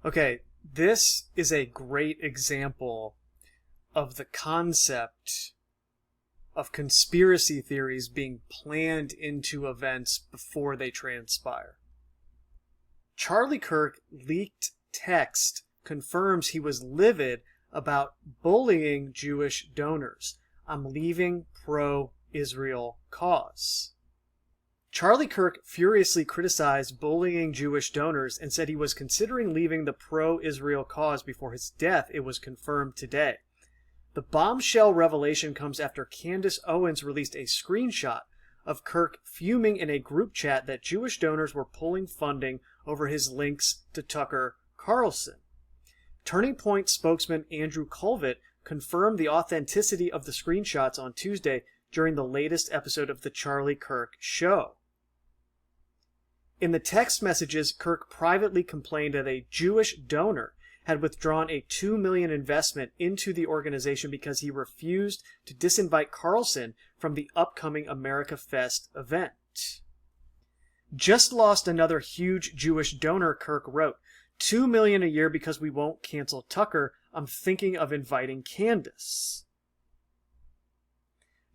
Okay, this is a great example of the concept of conspiracy theories being planned into events before they transpire. Charlie Kirk leaked text confirms he was livid about bullying Jewish donors. I'm leaving pro-Israel cause. Charlie Kirk furiously criticized bullying Jewish donors and said he was considering leaving the pro-Israel cause before his death. It was confirmed today. The bombshell revelation comes after Candace Owens released a screenshot of Kirk fuming in a group chat that Jewish donors were pulling funding over his links to Tucker Carlson. Turning Point spokesman Andrew Colvett confirmed the authenticity of the screenshots on Tuesday during the latest episode of The Charlie Kirk Show. In the text messages, Kirk privately complained that a Jewish donor had withdrawn a $2 million investment into the organization because he refused to disinvite Carlson from the upcoming America Fest event. Just lost another huge Jewish donor, Kirk wrote. $2 million a year because we won't cancel Tucker. I'm thinking of inviting Candace.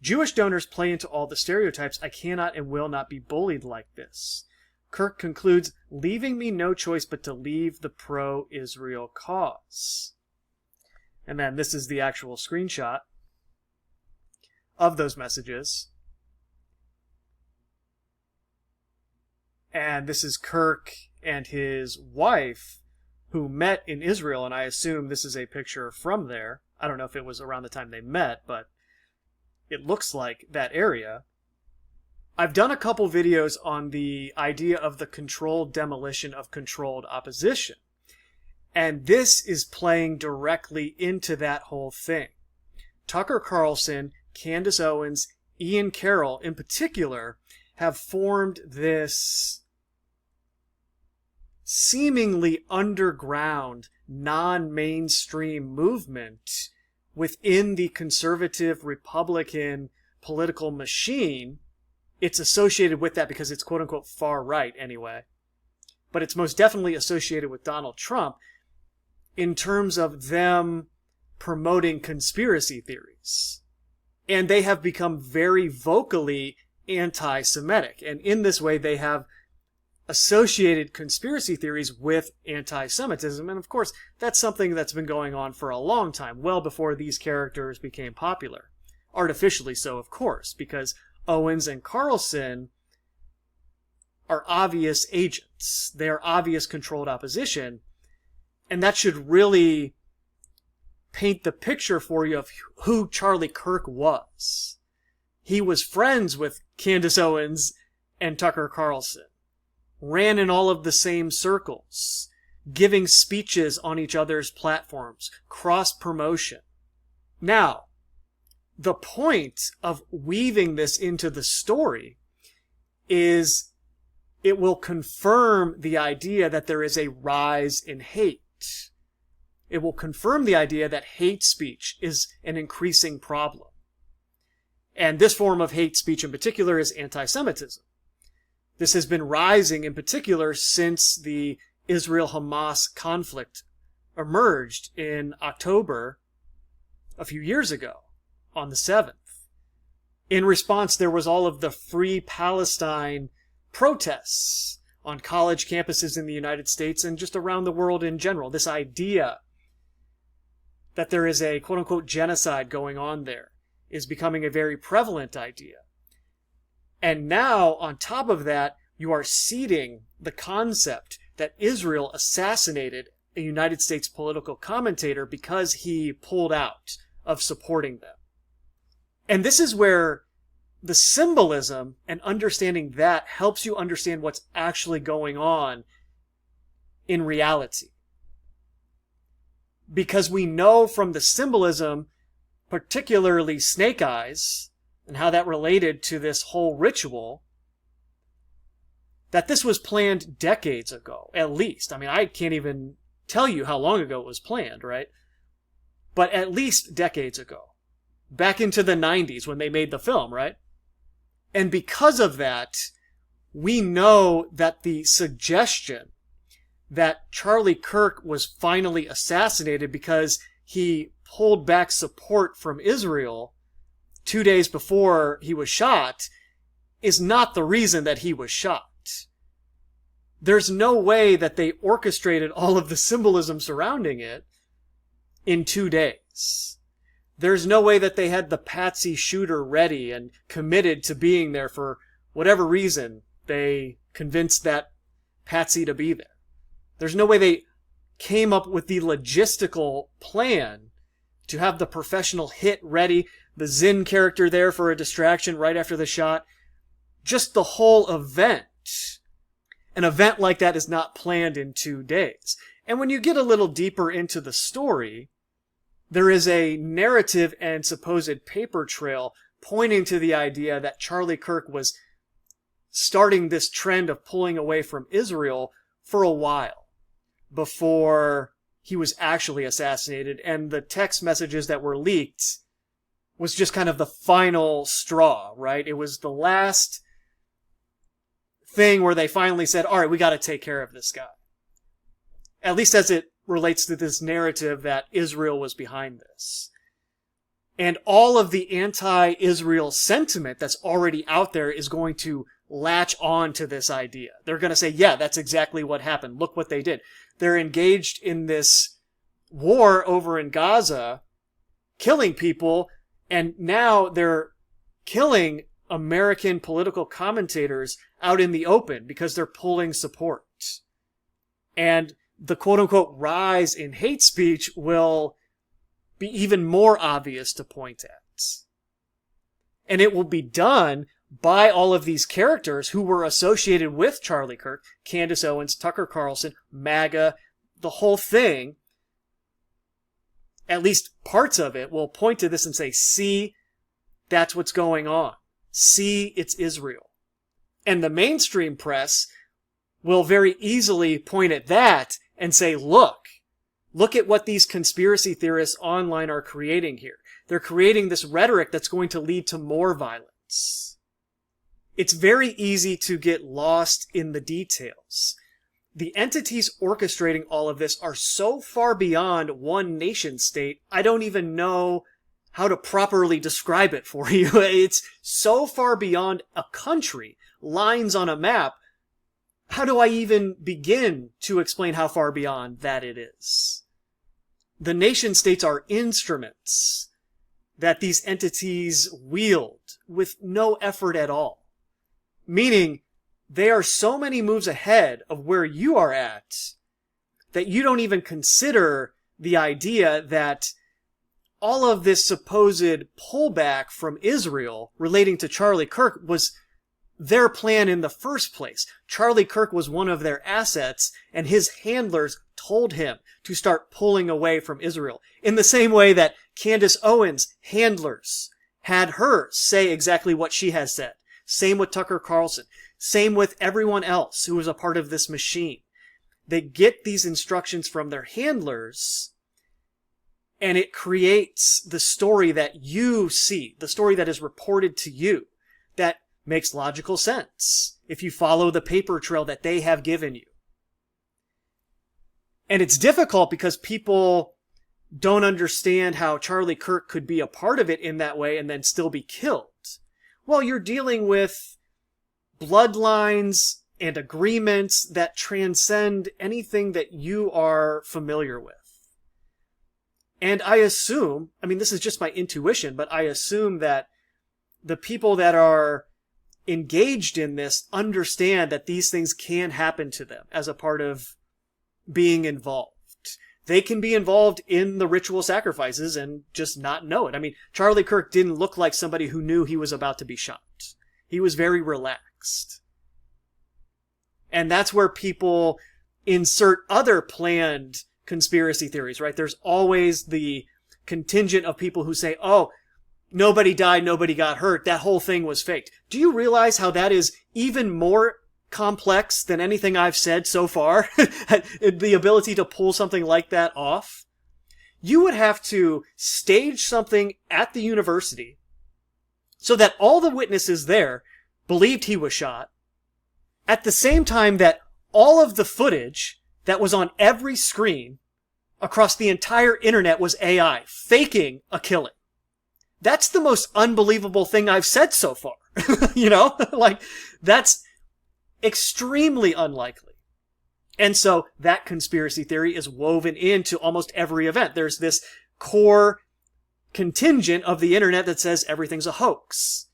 Jewish donors play into all the stereotypes. I cannot and will not be bullied like this. Kirk concludes, leaving me no choice but to leave the pro-Israel cause. And then this is the actual screenshot of those messages. And this is Kirk and his wife who met in Israel, and I assume this is a picture from there. I don't know if it was around the time they met, but it looks like that area. I've done a couple videos on the idea of the controlled demolition of controlled opposition. And this is playing directly into that whole thing. Tucker Carlson, Candace Owens, Ian Carroll in particular have formed this seemingly underground, non-mainstream movement within the conservative Republican political machine. It's associated with that because it's quote-unquote far right anyway. But it's most definitely associated with Donald Trump in terms of them promoting conspiracy theories. And they have become very vocally anti-Semitic. And in this way, they have associated conspiracy theories with anti-Semitism. And of course, that's something that's been going on for a long time, well before these characters became popular. Artificially so, of course, because Owens and Carlson are obvious agents. They are obvious controlled opposition. And that should really paint the picture for you of who Charlie Kirk was. He was friends with Candace Owens and Tucker Carlson. Ran in all of the same circles. Giving speeches on each other's platforms. Cross-promotion. Now, the point of weaving this into the story is it will confirm the idea that there is a rise in hate. It will confirm the idea that hate speech is an increasing problem. And this form of hate speech in particular is anti-Semitism. This has been rising in particular since the Israel-Hamas conflict emerged in October a few years ago. On the 7th. In response, there was all of the Free Palestine protests on college campuses in the United States and just around the world in general. This idea that there is a quote-unquote genocide going on there is becoming a very prevalent idea. And now, on top of that, you are seeding the concept that Israel assassinated a United States political commentator because he pulled out of supporting them. And this is where the symbolism and understanding that helps you understand what's actually going on in reality. Because we know from the symbolism, particularly snake eyes, and how that related to this whole ritual, that this was planned decades ago, at least. I mean, I can't even tell you how long ago it was planned, right? But at least decades ago. Back into the 90s when they made the film, right? And because of that, we know that the suggestion that Charlie Kirk was finally assassinated because he pulled back support from Israel 2 days before he was shot is not the reason that he was shot. There's no way that they orchestrated all of the symbolism surrounding it in 2 days. There's no way that they had the patsy shooter ready and committed to being there for whatever reason they convinced that patsy to be there. There's no way they came up with the logistical plan to have the professional hit ready, the Zinn character there for a distraction right after the shot. Just the whole event. An event like that is not planned in 2 days. And when you get a little deeper into the story, there is a narrative and supposed paper trail pointing to the idea that Charlie Kirk was starting this trend of pulling away from Israel for a while before he was actually assassinated, and the text messages that were leaked was just kind of the final straw, right? It was the last thing where they finally said, all right, we got to take care of this guy. At least as it relates to this narrative that Israel was behind this. And all of the anti-Israel sentiment that's already out there is going to latch on to this idea. They're going to say, yeah, that's exactly what happened. Look what they did. They're engaged in this war over in Gaza, killing people, and now they're killing American political commentators out in the open because they're pulling support. And the quote-unquote rise in hate speech will be even more obvious to point at. And it will be done by all of these characters who were associated with Charlie Kirk, Candace Owens, Tucker Carlson, MAGA, the whole thing. At least parts of it will point to this and say, see, that's what's going on. See, it's Israel. And the mainstream press will very easily point at that and say, look at what these conspiracy theorists online are creating here. They're creating this rhetoric that's going to lead to more violence. It's very easy to get lost in the details. The entities orchestrating all of this are so far beyond one nation state, I don't even know how to properly describe it for you. It's so far beyond a country, lines on a map. How do I even begin to explain how far beyond that it is? The nation states are instruments that these entities wield with no effort at all. Meaning, they are so many moves ahead of where you are at that you don't even consider the idea that all of this supposed pullback from Israel relating to Charlie Kirk was their plan in the first place. Charlie Kirk was one of their assets, and his handlers told him to start pulling away from Israel. In the same way that Candace Owens' handlers had her say exactly what she has said. Same with Tucker Carlson. Same with everyone else who was a part of this machine. They get these instructions from their handlers, and it creates the story that you see, the story that is reported to you, that makes logical sense if you follow the paper trail that they have given you. And it's difficult because people don't understand how Charlie Kirk could be a part of it in that way and then still be killed. Well, you're dealing with bloodlines and agreements that transcend anything that you are familiar with. And I assume, this is just my intuition, but I assume that the people that are engaged in this understand that these things can happen to them as a part of being involved. They can be involved in the ritual sacrifices and just not know it. Charlie Kirk didn't look like somebody who knew he was about to be shot. He was very relaxed. And that's where people insert other planned conspiracy theories, right? There's always the contingent of people who say, oh, nobody died, nobody got hurt, that whole thing was faked. Do you realize how that is even more complex than anything I've said so far? The ability to pull something like that off? You would have to stage something at the university so that all the witnesses there believed he was shot, at the same time that all of the footage that was on every screen across the entire internet was AI, faking a killing. That's the most unbelievable thing I've said so far. You know, like, that's extremely unlikely. And so that conspiracy theory is woven into almost every event. There's this core contingent of the internet that says everything's a hoax.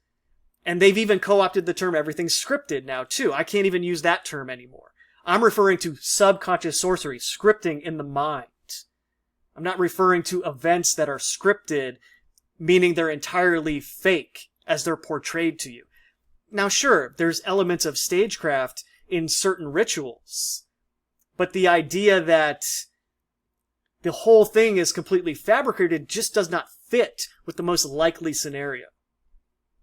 And they've even co-opted the term everything's scripted now too. I can't even use that term anymore. I'm referring to subconscious sorcery, scripting in the mind. I'm not referring to events that are scripted, meaning they're entirely fake as they're portrayed to you. Now sure, there's elements of stagecraft in certain rituals, but the idea that the whole thing is completely fabricated just does not fit with the most likely scenario.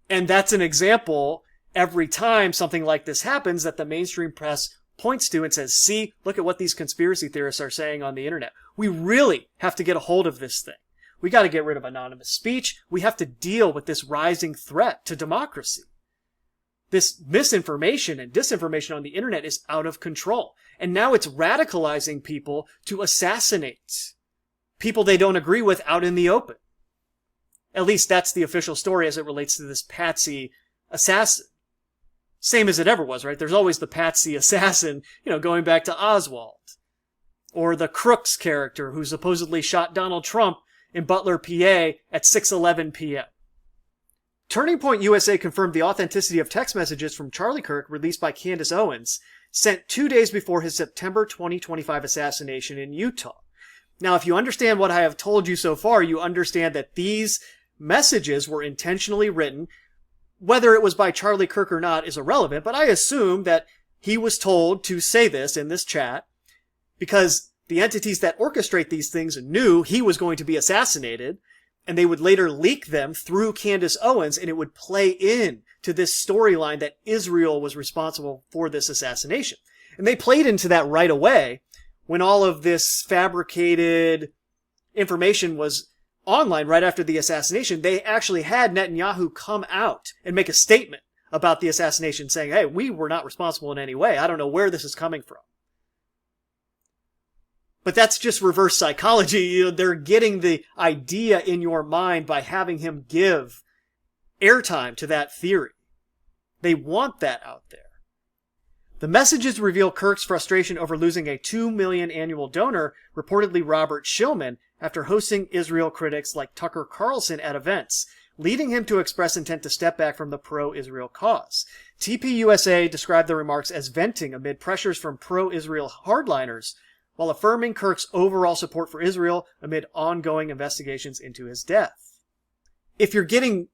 And that's an example every time something like this happens that the mainstream press points to and says, see, look at what these conspiracy theorists are saying on the internet. We really have to get a hold of this thing. We got to get rid of anonymous speech. We have to deal with this rising threat to democracy. This misinformation and disinformation on the internet is out of control. And now it's radicalizing people to assassinate people they don't agree with out in the open. At least that's the official story as it relates to this patsy assassin. Same as it ever was, right? There's always the patsy assassin, you know, going back to Oswald. Or the Crooks character who supposedly shot Donald Trump in Butler, PA at 6:11 p.m. Turning Point USA confirmed the authenticity of text messages from Charlie Kirk released by Candace Owens, sent 2 days before his September 2025 assassination in Utah. Now, if you understand what I have told you so far, you understand that these messages were intentionally written. Whether it was by Charlie Kirk or not is irrelevant, but I assume that he was told to say this in this chat because the entities that orchestrate these things knew he was going to be assassinated, and they would later leak them through Candace Owens, and it would play in to this storyline that Israel was responsible for this assassination. And they played into that right away when all of this fabricated information was online right after the assassination. They actually had Netanyahu come out and make a statement about the assassination saying, hey, we were not responsible in any way. I don't know where this is coming from. But that's just reverse psychology. You know, they're getting the idea in your mind by having him give airtime to that theory. They want that out there. The messages reveal Kirk's frustration over losing a $2 million annual donor, reportedly Robert Shillman, after hosting Israel critics like Tucker Carlson at events, leading him to express intent to step back from the pro-Israel cause. TPUSA described the remarks as venting amid pressures from pro-Israel hardliners, while affirming Kirk's overall support for Israel amid ongoing investigations into his death. If you're getting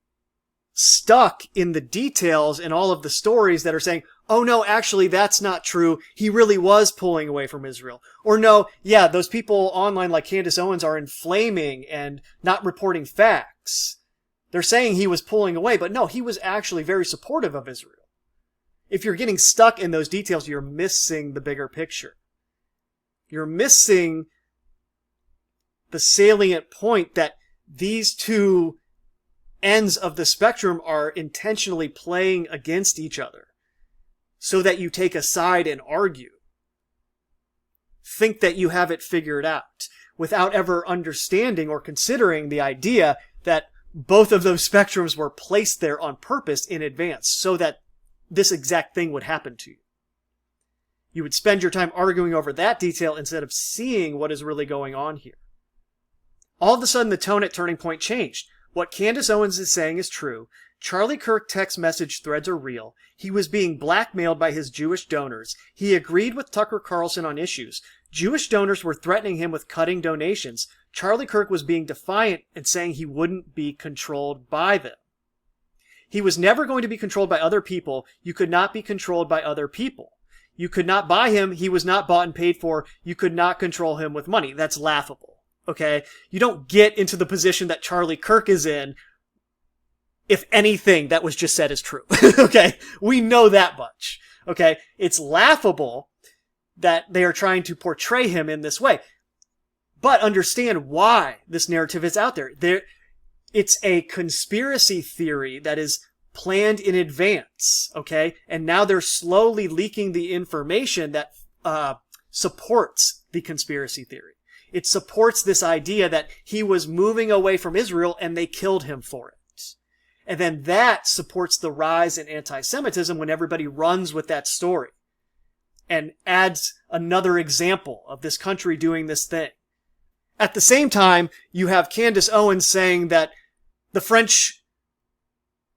stuck in the details and all of the stories that are saying, oh no, actually that's not true, he really was pulling away from Israel. Or no, yeah, those people online like Candace Owens are inflaming and not reporting facts. They're saying he was pulling away, but no, he was actually very supportive of Israel. If you're getting stuck in those details, you're missing the bigger picture. You're missing the salient point that these two ends of the spectrum are intentionally playing against each other so that you take a side and argue. Think that you have it figured out without ever understanding or considering the idea that both of those spectrums were placed there on purpose in advance so that this exact thing would happen to you. You would spend your time arguing over that detail instead of seeing what is really going on here. All of a sudden, the tone at Turning Point changed. What Candace Owens is saying is true. Charlie Kirk text message threads are real. He was being blackmailed by his Jewish donors. He agreed with Tucker Carlson on issues. Jewish donors were threatening him with cutting donations. Charlie Kirk was being defiant and saying he wouldn't be controlled by them. He was never going to be controlled by other people. You could not be controlled by other people. You could not buy him. He was not bought and paid for. You could not control him with money. That's laughable. Okay? You don't get into the position that Charlie Kirk is in if anything that was just said is true. Okay? We know that much. Okay? It's laughable that they are trying to portray him in this way. But understand why this narrative is out there. It's a conspiracy theory that is planned in advance, okay? And now they're slowly leaking the information that supports the conspiracy theory. It supports this idea that he was moving away from Israel and they killed him for it. And then that supports the rise in anti-Semitism when everybody runs with that story and adds another example of this country doing this thing. At the same time, you have Candace Owens saying that the French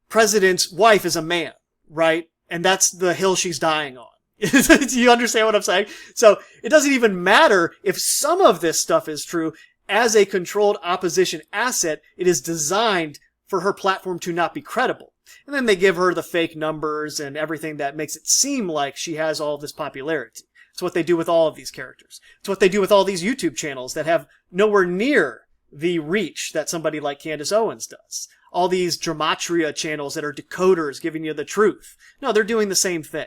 president's wife is a man, right? And that's the hill she's dying on. Do you understand what I'm saying? So it doesn't even matter if some of this stuff is true. As a controlled opposition asset, it is designed for her platform to not be credible. And then they give her the fake numbers and everything that makes it seem like she has all this popularity. It's what they do with all of these characters. It's what they do with all these YouTube channels that have nowhere near the reach that somebody like Candace Owens does. All these gematria channels that are decoders giving you the truth. No, they're doing the same thing.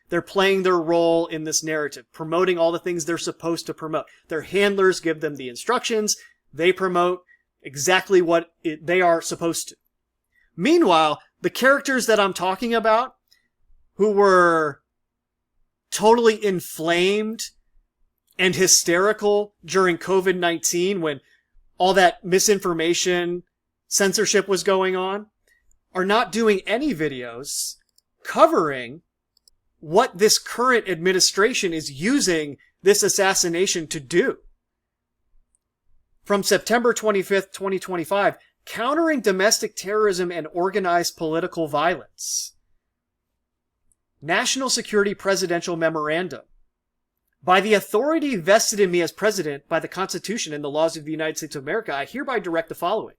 They're playing their role in this narrative, promoting all the things they're supposed to promote. Their handlers give them the instructions. They promote exactly what they are supposed to. Meanwhile, the characters that I'm talking about, who were totally inflamed and hysterical during COVID-19 when all that misinformation, censorship was going on, are not doing any videos covering what this current administration is using this assassination to do. From September 25th, 2025, countering domestic terrorism and organized political violence. National Security Presidential Memorandum. By the authority vested in me as president by the Constitution and the laws of the United States of America, I hereby direct the following.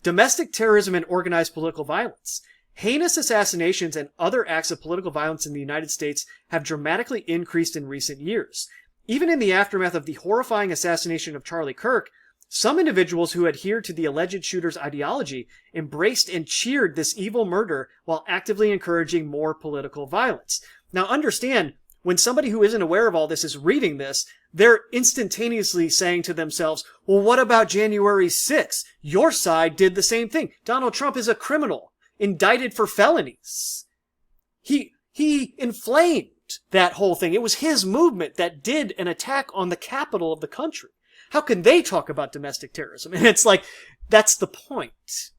Domestic terrorism and organized political violence. Heinous assassinations and other acts of political violence in the United States have dramatically increased in recent years. Even in the aftermath of the horrifying assassination of Charlie Kirk, some individuals who adhered to the alleged shooter's ideology embraced and cheered this evil murder while actively encouraging more political violence. Now understand, when somebody who isn't aware of all this is reading this, they're instantaneously saying to themselves, well, what about January 6th? Your side did the same thing. Donald Trump is a criminal, indicted for felonies. He inflamed that whole thing. It was his movement that did an attack on the capital of the country. How can they talk about domestic terrorism? And it's like, that's the point.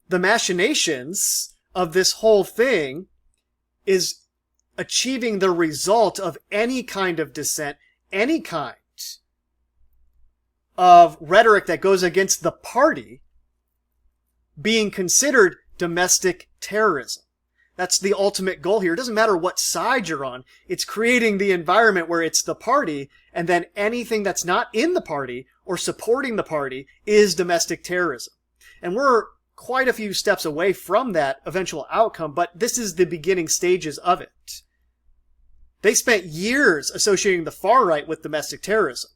The machinations of this whole thing is achieving the result of any kind of dissent, any kind of rhetoric that goes against the party being considered domestic terrorism. That's the ultimate goal here. It doesn't matter what side you're on. It's creating the environment where it's the party, and then anything that's not in the party or supporting the party is domestic terrorism. And we're quite a few steps away from that eventual outcome, but this is the beginning stages of it. They spent years associating the far right with domestic terrorism.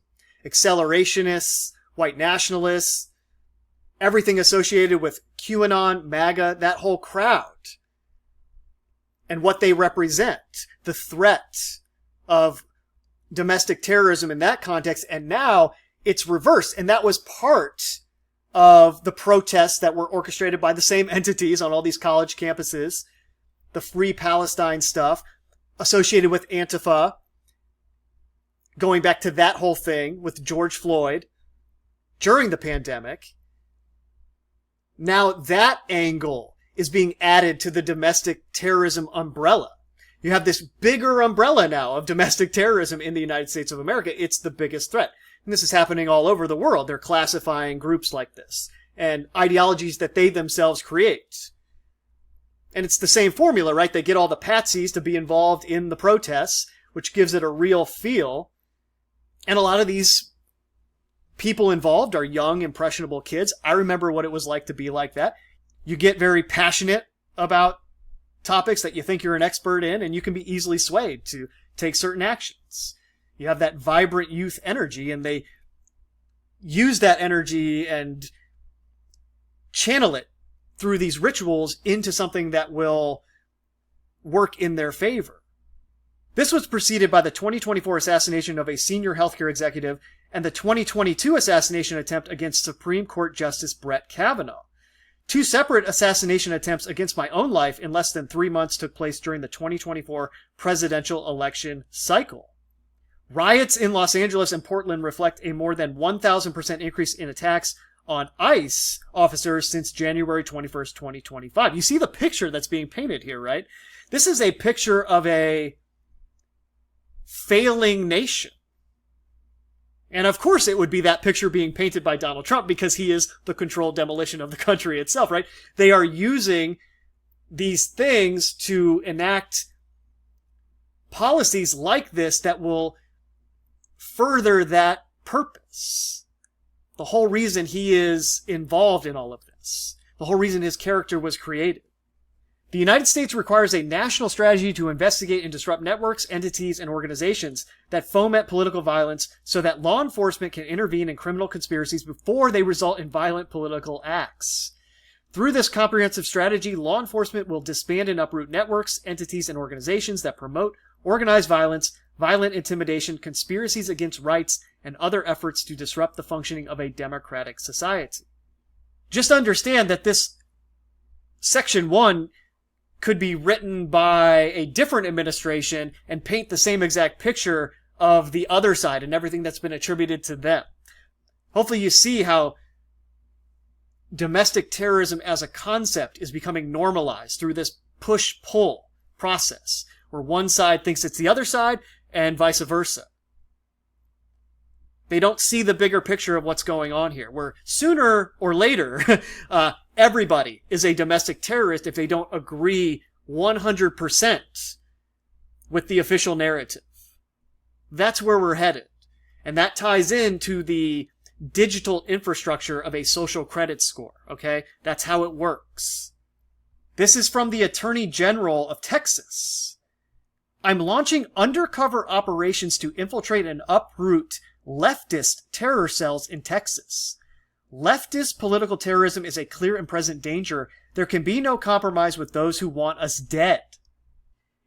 Accelerationists, white nationalists, everything associated with QAnon, MAGA, that whole crowd. And what they represent, the threat of domestic terrorism in that context. And now it's reversed. And that was part of the protests that were orchestrated by the same entities on all these college campuses. The Free Palestine stuff associated with Antifa, going back to that whole thing with George Floyd during the pandemic. Now that angle is being added to the domestic terrorism umbrella. You have this bigger umbrella now of domestic terrorism in the United States of America. It's the biggest threat. And this is happening all over the world. They're classifying groups like this and ideologies that they themselves create. And it's the same formula, right? They get all the patsies to be involved in the protests, which gives it a real feel. And a lot of these people involved are young, impressionable kids. I remember what it was like to be like that. You get very passionate about topics that you think you're an expert in, and you can be easily swayed to take certain actions. You have that vibrant youth energy, and they use that energy and channel it through these rituals into something that will work in their favor. This was preceded by the 2024 assassination of a senior healthcare executive and the 2022 assassination attempt against Supreme Court Justice Brett Kavanaugh. 2 separate assassination attempts against my own life in less than 3 months took place during the 2024 presidential election cycle. Riots in Los Angeles and Portland reflect a more than 1,000% increase in attacks on ICE officers since January 21st, 2025. You see the picture that's being painted here, right? This is a picture of a failing nation. And of course it would be that picture being painted by Donald Trump because he is the controlled demolition of the country itself, right? They are using these things to enact policies like this that will further that purpose. The whole reason he is involved in all of this. The whole reason his character was created. The United States requires a national strategy to investigate and disrupt networks, entities, and organizations that foment political violence so that law enforcement can intervene in criminal conspiracies before they result in violent political acts. Through this comprehensive strategy, law enforcement will disband and uproot networks, entities, and organizations that promote organized violence, violent intimidation, conspiracies against rights, and other efforts to disrupt the functioning of a democratic society. Just understand that this Section 1 could be written by a different administration and paint the same exact picture of the other side and everything that's been attributed to them. Hopefully you see how domestic terrorism as a concept is becoming normalized through this push-pull process, where one side thinks it's the other side and vice versa. They don't see the bigger picture of what's going on here, where sooner or later, everybody is a domestic terrorist if they don't agree 100% with the official narrative. That's where we're headed. And that ties into the digital infrastructure of a social credit score, okay? That's how it works. This is from the Attorney General of Texas. I'm launching undercover operations to infiltrate and uproot leftist terror cells in Texas. Leftist political terrorism is a clear and present danger. There can be no compromise with those who want us dead.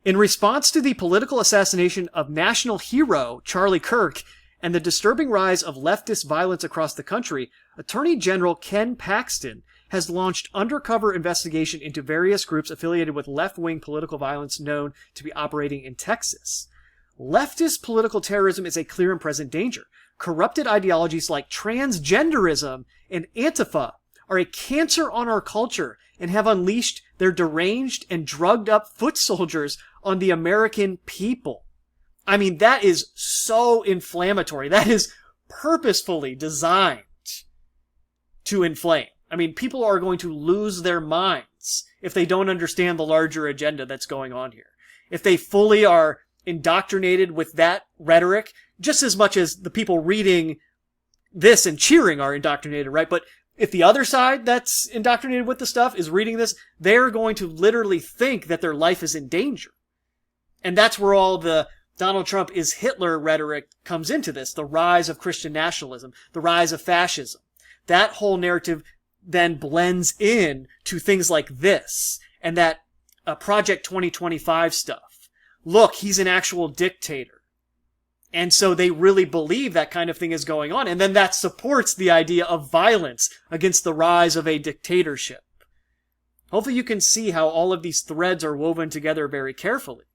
In response to the political assassination of national hero Charlie Kirk and the disturbing rise of leftist violence across the country, Attorney General Ken Paxton has launched undercover investigation into various groups affiliated with left-wing political violence known to be operating in Texas. Leftist political terrorism is a clear and present danger. Corrupted ideologies like transgenderism and Antifa are a cancer on our culture and have unleashed their deranged and drugged up foot soldiers on the American people. I mean, that is so inflammatory. That is purposefully designed to inflame. I mean, people are going to lose their minds if they don't understand the larger agenda that's going on here. If they fully are indoctrinated with that rhetoric, just as much as the people reading this and cheering are indoctrinated, right? But if the other side that's indoctrinated with the stuff is reading this, they're going to literally think that their life is in danger. And that's where all the Donald Trump is Hitler rhetoric comes into this. The rise of Christian nationalism, the rise of fascism. That whole narrative then blends in to things like this and that Project 2025 stuff. Look, he's an actual dictator. And so they really believe that kind of thing is going on. And then that supports the idea of violence against the rise of a dictatorship. Hopefully you can see how all of these threads are woven together very carefully.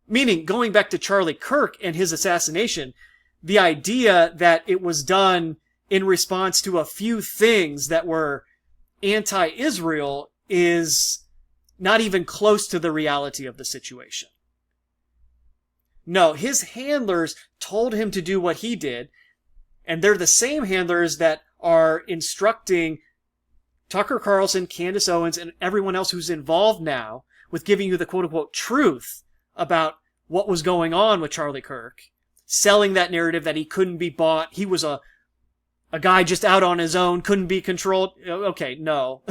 Meaning, going back to Charlie Kirk and his assassination, the idea that it was done in response to a few things that were anti-Israel is not even close to the reality of the situation. No, his handlers told him to do what he did, and they're the same handlers that are instructing Tucker Carlson, Candace Owens, and everyone else who's involved now with giving you the quote-unquote truth about what was going on with Charlie Kirk, selling that narrative that he couldn't be bought, he was a guy just out on his own, couldn't be controlled. Okay, no.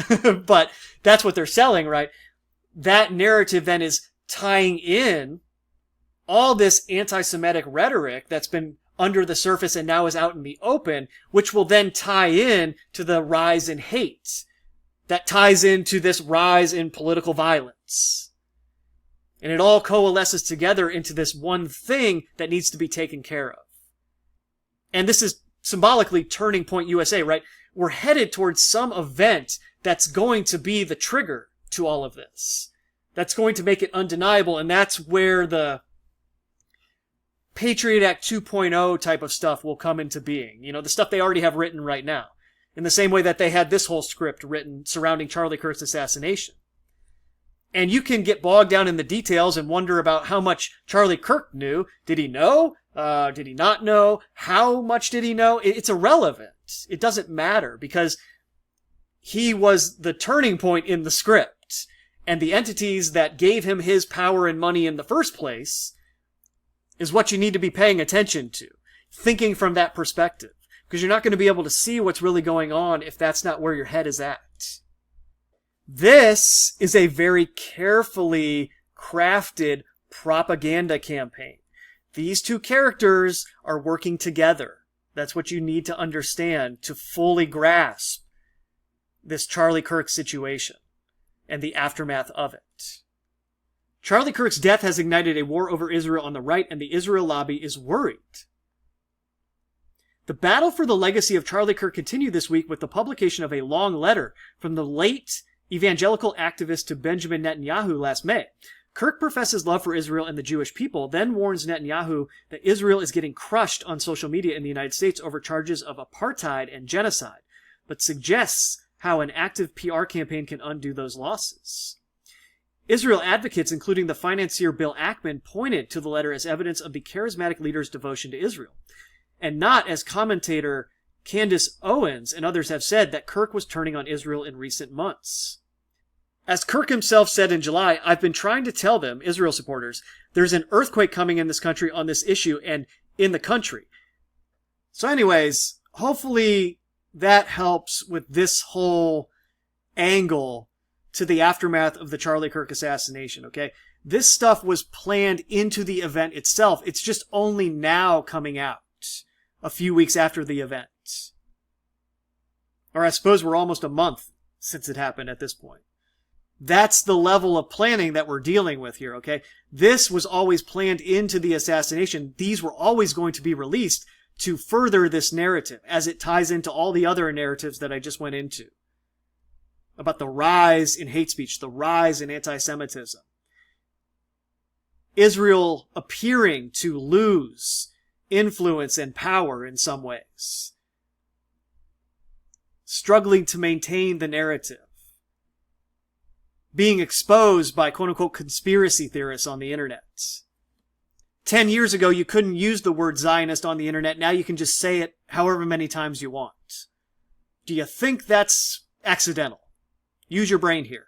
But that's what they're selling, right? That narrative then is tying in all this anti-Semitic rhetoric that's been under the surface and now is out in the open, which will then tie in to the rise in hate. That ties into this rise in political violence. And it all coalesces together into this one thing that needs to be taken care of. And this is symbolically Turning Point USA, right? We're headed towards some event that's going to be the trigger to all of this. That's going to make it undeniable, and that's where the Patriot Act 2.0 type of stuff will come into being. You know, the stuff they already have written right now. In the same way that they had this whole script written surrounding Charlie Kirk's assassination. And you can get bogged down in the details and wonder about how much Charlie Kirk knew. Did he know? Did he not know? How much did he know? It's irrelevant. It doesn't matter because he was the turning point in the script. And the entities that gave him his power and money in the first place is what you need to be paying attention to. Thinking from that perspective. Because you're not going to be able to see what's really going on if that's not where your head is at. This is a very carefully crafted propaganda campaign. These two characters are working together. That's what you need to understand to fully grasp this Charlie Kirk situation and the aftermath of it. Charlie Kirk's death has ignited a war over Israel on the right, and the Israel lobby is worried. The battle for the legacy of Charlie Kirk continued this week with the publication of a long letter from the late evangelical activist to Benjamin Netanyahu last May. Kirk professes love for Israel and the Jewish people, then warns Netanyahu that Israel is getting crushed on social media in the United States over charges of apartheid and genocide, but suggests how an active PR campaign can undo those losses. Israel advocates, including the financier Bill Ackman, pointed to the letter as evidence of the charismatic leader's devotion to Israel, and not as commentator Candace Owens and others have said that Kirk was turning on Israel in recent months. As Kirk himself said in July, I've been trying to tell them, Israel supporters, there's an earthquake coming in this country on this issue and in the country. So anyways, hopefully that helps with this whole angle to the aftermath of the Charlie Kirk assassination, okay? This stuff was planned into the event itself. It's just only now coming out, a few weeks after the event. Or I suppose we're almost a month since it happened at this point. That's the level of planning that we're dealing with here, okay? This was always planned into the assassination. These were always going to be released to further this narrative, as it ties into all the other narratives that I just went into. About the rise in hate speech, the rise in anti-Semitism. Israel appearing to lose influence and power in some ways. Struggling to maintain the narrative. Being exposed by quote-unquote conspiracy theorists on the internet. 10 years ago, you couldn't use the word Zionist on the internet. Now you can just say it however many times you want. Do you think that's accidental? Use your brain here.